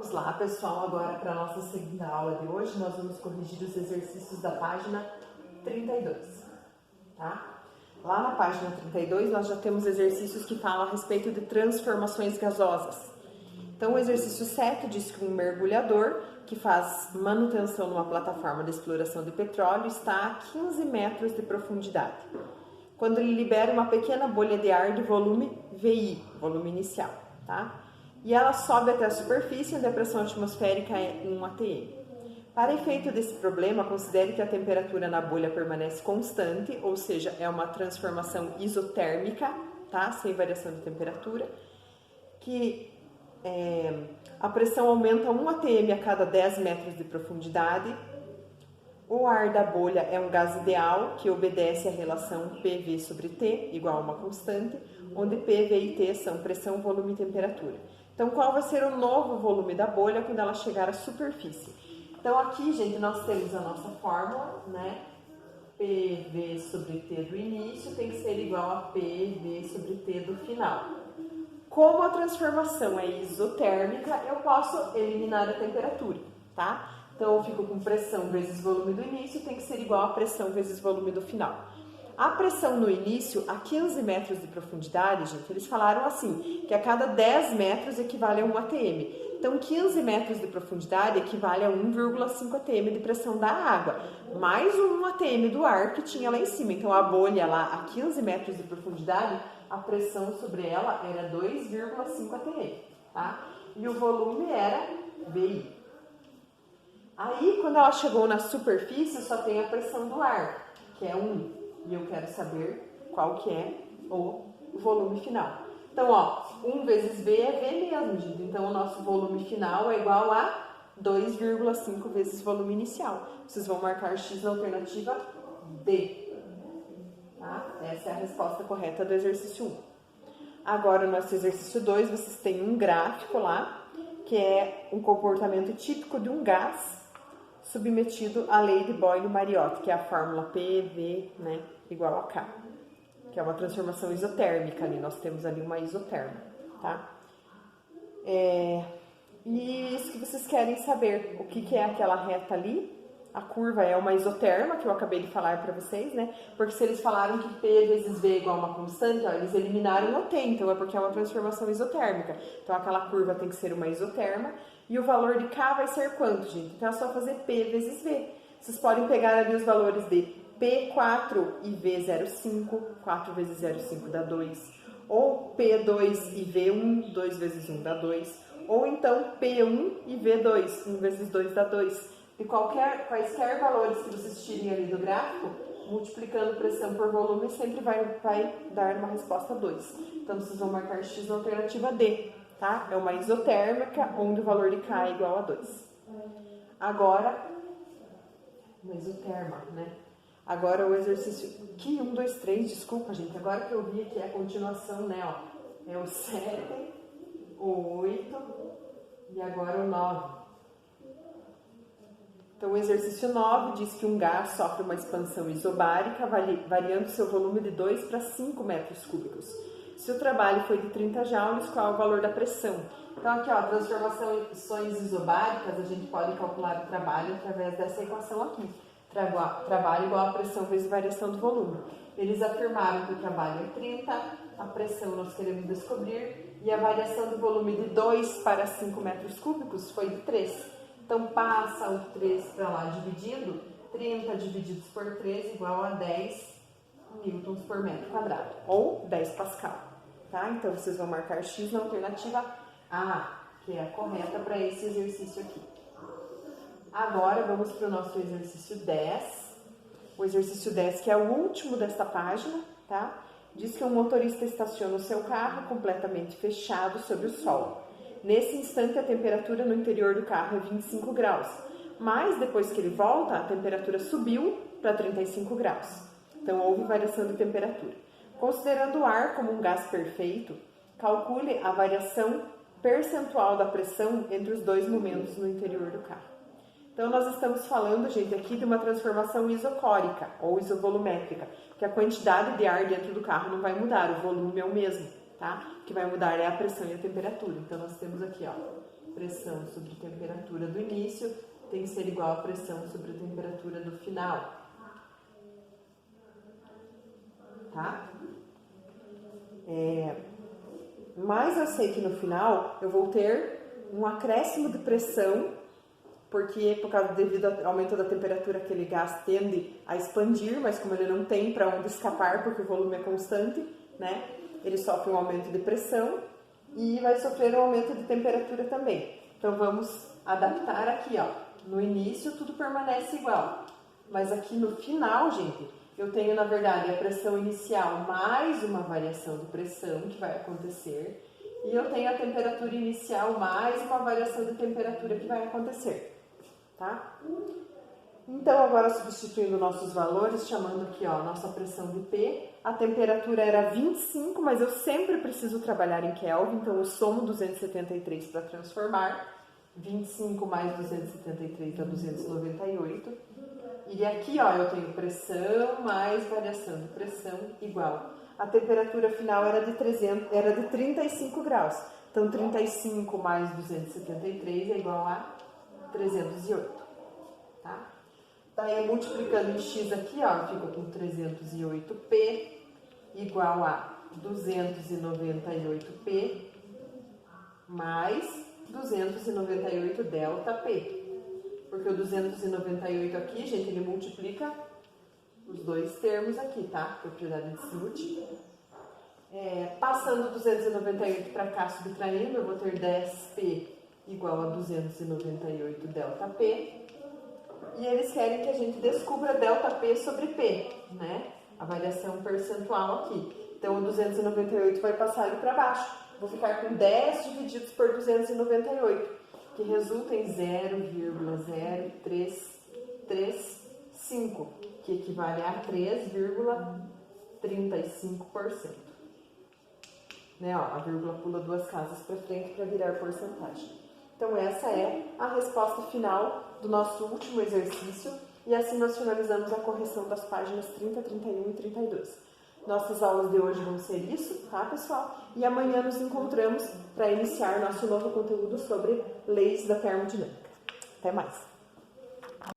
Vamos lá, pessoal, agora para a nossa segunda aula de hoje, nós vamos corrigir os exercícios da página 32, tá? Lá na página 32, nós já temos exercícios que falam a respeito de transformações gasosas. Então, o exercício 7 diz que um mergulhador que faz manutenção numa plataforma de exploração de petróleo está a 15 metros de profundidade, quando ele libera uma pequena bolha de ar de volume VI, volume inicial, tá? E ela sobe até a superfície, onde a pressão atmosférica é 1 atm. Para efeito desse problema, considere que a temperatura na bolha permanece constante, ou seja, é uma transformação isotérmica, tá? Sem variação de temperatura, que a pressão aumenta 1 atm a cada 10 metros de profundidade. O ar da bolha é um gás ideal, que obedece à relação PV sobre T, igual a uma constante, onde PV e T são pressão, volume e temperatura. Então, qual vai ser o novo volume da bolha quando ela chegar à superfície? Então, aqui, gente, nós temos a nossa fórmula, né? PV sobre T do início tem que ser igual a PV sobre T do final. Como a transformação é isotérmica, eu posso eliminar a temperatura, tá? Então, eu fico com pressão vezes volume do início tem que ser igual a pressão vezes volume do final. A pressão no início, a 15 metros de profundidade, gente, eles falaram assim, que a cada 10 metros equivale a 1 atm. Então, 15 metros de profundidade equivale a 1,5 atm de pressão da água, mais 1 atm do ar que tinha lá em cima. Então, a bolha lá, a 15 metros de profundidade, a pressão sobre ela era 2,5 atm, tá? E o volume era VI. Aí, quando ela chegou na superfície, só tem a pressão do ar, que é 1. E eu quero saber qual que é o volume final. Então, ó, 1 vezes V é V mesmo, gente. Então, o nosso volume final é igual a 2,5 vezes volume inicial. Vocês vão marcar X na alternativa D. Tá? Essa é a resposta correta do exercício 1. Agora, no nosso exercício 2, vocês têm um gráfico lá, que é um comportamento típico de um gás submetido à lei de Boyle-Mariotte, que é a fórmula PV, né, igual a K, que é uma transformação isotérmica ali, nós temos ali uma isoterma, tá? E isso que vocês querem saber, o que é aquela reta ali? A curva é uma isoterma, que eu acabei de falar para vocês, né? Porque se eles falaram que P vezes V é igual a uma constante, ó, eles eliminaram o T, então é porque é uma transformação isotérmica. Então aquela curva tem que ser uma isoterma. E o valor de K vai ser quanto, gente? Então é só fazer P vezes V. Vocês podem pegar ali os valores de P4 e V0,5, 4 vezes 0,5 dá 2. Ou P2 e V1, 2 vezes 1 dá 2. Ou então P1 e V2, 1 vezes 2 dá 2. E quaisquer valores que vocês tirem ali do gráfico, multiplicando pressão por volume, sempre vai dar uma resposta 2. Então, vocês vão marcar X na alternativa D, tá? É uma isotérmica, onde o valor de K é igual a 2. Agora, uma isoterma, né? Agora o exercício... Que 1, 2, 3, desculpa, gente. Agora que eu vi aqui a continuação, né, ó. É o 7, o 8 e agora o 9. Então, o exercício 9 diz que um gás sofre uma expansão isobárica, variando seu volume de 2 para 5 metros cúbicos. Se o trabalho foi de 30 joules, qual é o valor da pressão? Então, aqui, ó, transformações isobáricas, a gente pode calcular o trabalho através dessa equação aqui. Trabalho igual a pressão vezes variação do volume. Eles afirmaram que o trabalho é 30, a pressão nós queremos descobrir, e a variação do volume de 2 para 5 metros cúbicos foi de 3. Então, passa o 3 para lá dividindo, 30 divididos por 3 igual a 10 newtons por metro quadrado, ou 10 pascal, tá? Então, vocês vão marcar X na alternativa A, que é a correta para esse exercício aqui. Agora, vamos para o nosso exercício 10. O exercício 10, que é o último desta página, tá? Diz que um motorista estaciona o seu carro completamente fechado sobre o sol. Nesse instante, a temperatura no interior do carro é 25 graus, mas depois que ele volta, a temperatura subiu para 35 graus. Então, houve variação de temperatura. Considerando o ar como um gás perfeito, calcule a variação percentual da pressão entre os dois momentos no interior do carro. Então, nós estamos falando, gente, aqui de uma transformação isocórica ou isovolumétrica, que a quantidade de ar dentro do carro não vai mudar, o volume é o mesmo. Tá? O que vai mudar é a pressão e a temperatura. Então, nós temos aqui, ó, pressão sobre temperatura do início tem que ser igual a pressão sobre a temperatura do final. Tá? Mas eu sei que no final eu vou ter um acréscimo de pressão, porque devido ao aumento da temperatura aquele gás tende a expandir, mas como ele não tem para onde escapar, porque o volume é constante, né? Ele sofre um aumento de pressão e vai sofrer um aumento de temperatura também. Então vamos adaptar aqui, ó. No início tudo permanece igual, mas aqui no final, gente, eu tenho, na verdade, a pressão inicial mais uma variação de pressão que vai acontecer. E eu tenho a temperatura inicial mais uma variação de temperatura que vai acontecer. Tá? Então, agora substituindo nossos valores, chamando aqui, ó, nossa pressão de P. A temperatura era 25, mas eu sempre preciso trabalhar em Kelvin, então eu somo 273 para transformar. 25 mais 273 dá 298. E aqui, ó, eu tenho pressão mais variação de pressão igual. A temperatura final era de 35 graus. Então, 35 mais 273 é igual a 308. Tá? Daí, multiplicando em x aqui, ó, eu fico com 308P igual a 298P mais 298 ΔP. Porque o 298 aqui, gente, ele multiplica os dois termos aqui, tá? Propriedade de Smoot. Passando 298 para cá, subtraindo, eu vou ter 10P igual a 298 ΔP. E eles querem que a gente descubra ΔP sobre P, né? A variação percentual aqui. Então, o 298 vai passar ali para baixo. Vou ficar com 10 divididos por 298. Que resulta em 0,0335, que equivale a 3,35%. Né, ó, a vírgula pula duas casas para frente para virar porcentagem. Então, essa é a resposta final do nosso último exercício, e assim nós finalizamos a correção das páginas 30, 31 e 32. Nossas aulas de hoje vão ser isso, tá, pessoal? E amanhã nos encontramos para iniciar nosso novo conteúdo sobre leis da termodinâmica. Até mais!